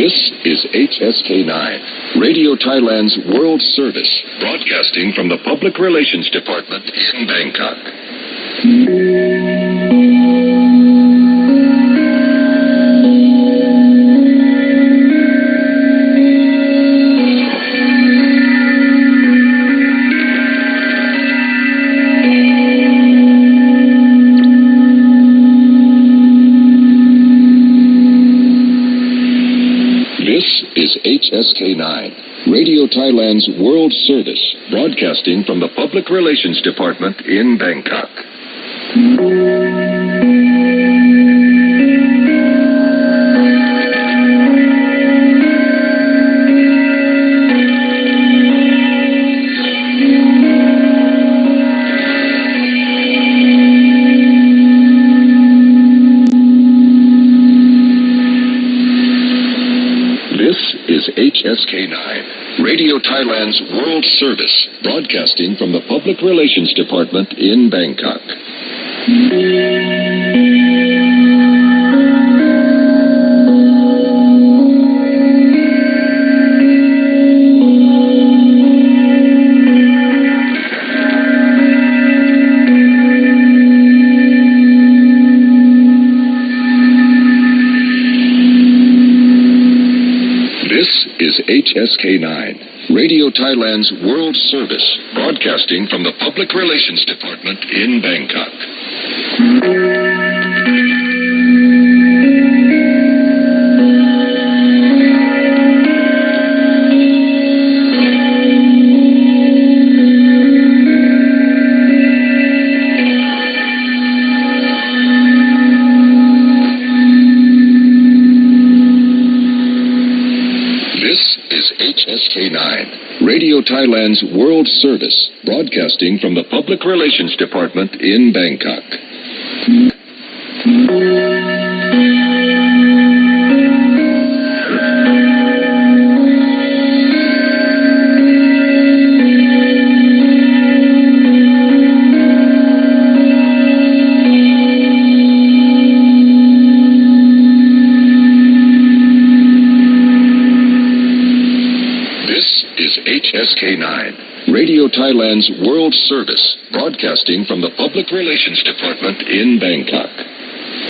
This is HSK9, Radio Thailand's World Service, broadcasting from the Public Relations Department in Bangkok. This is HSK9, Radio Thailand's World Service, broadcasting from the Public Relations Department in Bangkok. This is HSK9, Radio Thailand's World Service, broadcasting from the Public Relations Department in Bangkok. This is HSK9, Radio Thailand's World Service, broadcasting from the Public Relations Department in Bangkok. This is HSK9, Radio Thailand's World Service, broadcasting from the Public Relations Department in Bangkok. This is HSK9, Radio Thailand's World Service, broadcasting from the Public Relations Department in Bangkok.